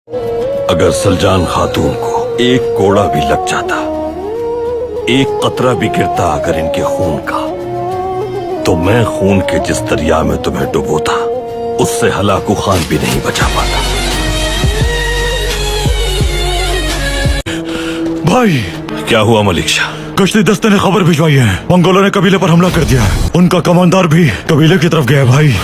अगर सलजान खातून को एक कोड़ा भी लग जाता, एक कतरा भी गिरता अगर इनके खून का, तो मैं खून के जिस दरिया में तुम्हें डुबोता, उससे हलाकू खान भी नहीं बचा पाता। भाई, क्या हुआ मलिक शाह? कश्ती दस्ते ने खबर भिजवाई है, मंगोलों ने कबीले पर हमला कर दिया है। उनका कमांडर भी कबीले की तरफ गया है। भाई,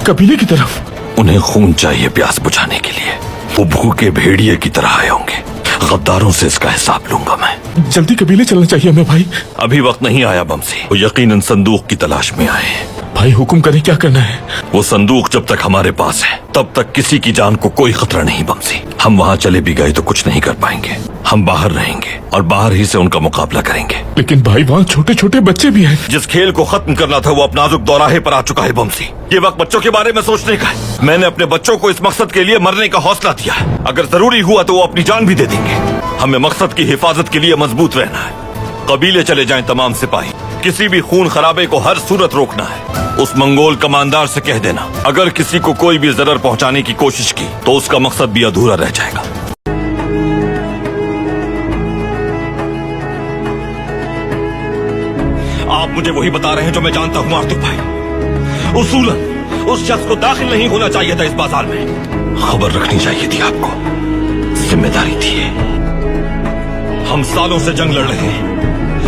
कबीले की तरफ? उन्हें खून चाहिए प्यास बुझाने के लिए। वो भूखे भेड़िए की तरह आए होंगे। गद्दारों से इसका हिसाब लूंगा मैं। जल्दी कबीले चलना चाहिए हमें भाई। अभी वक्त नहीं आया बमसी। वो यकीनन संदूक की तलाश में आए हैं। भाई हुक्म करें, क्या करना है? वो संदूक जब तक हमारे पास है तब तक किसी की जान को कोई खतरा नहीं बमसी। हम वहाँ चले भी गए तो कुछ नहीं कर पाएंगे। हम बाहर रहेंगे और बाहर ही से उनका मुकाबला करेंगे। लेकिन भाई वहाँ छोटे छोटे बच्चे भी हैं। जिस खेल को खत्म करना था वो अब नाजुक दौराहे पर आ चुका है बमसी। ये वक्त बच्चों के बारे में सोचने का है। मैंने अपने बच्चों को इस मकसद के लिए मरने का हौसला दिया है। अगर जरूरी हुआ तो वो अपनी जान भी दे देंगे। हमें मकसद की हिफाजत के लिए मजबूत रहना है। कबीले चले जाएं तमाम सिपाही। किसी भी खून खराबे को हर सूरत रोकना है। उस मंगोल कमांडर से कह देना, अगर किसी को कोई भी जरर पहुंचाने की कोशिश की तो उसका मकसद भी अधूरा रह जाएगा। आप मुझे वही बता रहे हैं जो मैं जानता हूं आर्तुक भाई। उसूलन उस शख्स को दाखिल नहीं होना चाहिए था इस बाजार में। खबर रखनी चाहिए थी आपको, जिम्मेदारी थी। हम सालों से जंग लड़ रहे हैं।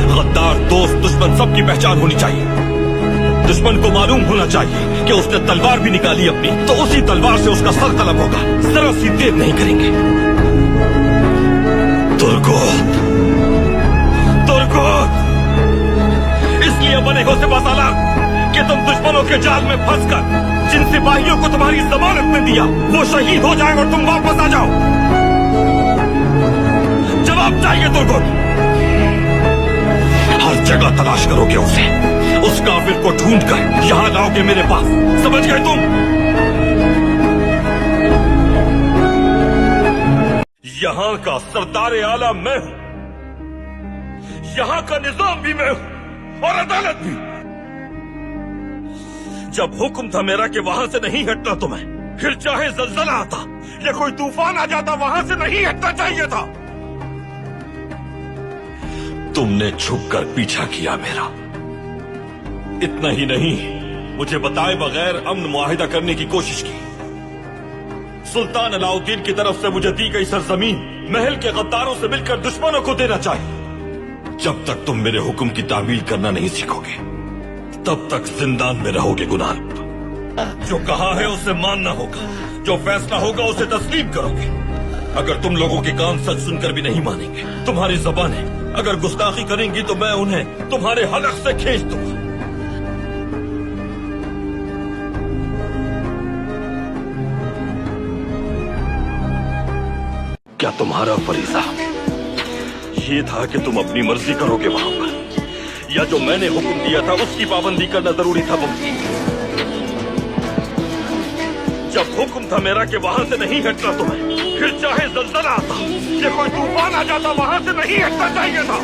गद्दार दोस्त दुश्मन सबकी पहचान होनी चाहिए। दुश्मन को मालूम होना चाहिए कि उसने तलवार भी निकाली अपनी, तो उसी तलवार से उसका सर तलब होगा। जरा सी देर नहीं करेंगे। तुर्गोत, तुर्गोत, इसलिए बने हो सिपाहसालार कि तुम दुश्मनों के जाल में फंसकर जिन सिपाहियों को तुम्हारी जमानत में दिया वो शहीद हो जाए और तुम वापस आ जाओ। जवाब चाहिए तुर्गोत। हर जगह तलाश करोगे उसे। उस काफिर को ढूंढकर यहां लाओगे मेरे पास। समझ गए तुम? यहां का सरदार आला मैं हूं। यहां का निजाम भी मैं हूं और अदालत भी। जब हुक्म था मेरा कि वहां से नहीं हटना तो मैं, फिर चाहे जलजला आता या कोई तूफान आ जाता, वहां से नहीं हटना चाहिए था। तुमने छुपकर पीछा किया मेरा। इतना ही नहीं, मुझे बताए बगैर अमन मुआहिदा करने की कोशिश की। सुल्तान अलाउद्दीन की तरफ से मुझे दी गई सरजमीन महल के गद्दारों से मिलकर दुश्मनों को देना चाहिए। जब तक तुम मेरे हुक्म की तामील करना नहीं सीखोगे तब तक जिंदान में रहोगे गुनाह। जो कहा है उसे मानना होगा, जो फैसला होगा उसे तस्लीम करोगे। अगर तुम लोगों के कान सच सुनकर भी नहीं मानेंगे, तुम्हारी जबानें अगर गुस्ताखी करेंगी तो मैं उन्हें तुम्हारे हलक से खींच दूंगा। क्या तुम्हारा फरीजा ये था कि तुम अपनी मर्जी करोगे वहां पर, या जो मैंने हुक्म दिया था उसकी पाबंदी करना जरूरी था? जब हुक्म था मेरा कि वहां से नहीं हटना तो मैं, फिर चाहे जलजला आता या कोई तूफान आ जाता, वहां से नहीं हटना चाहिए था।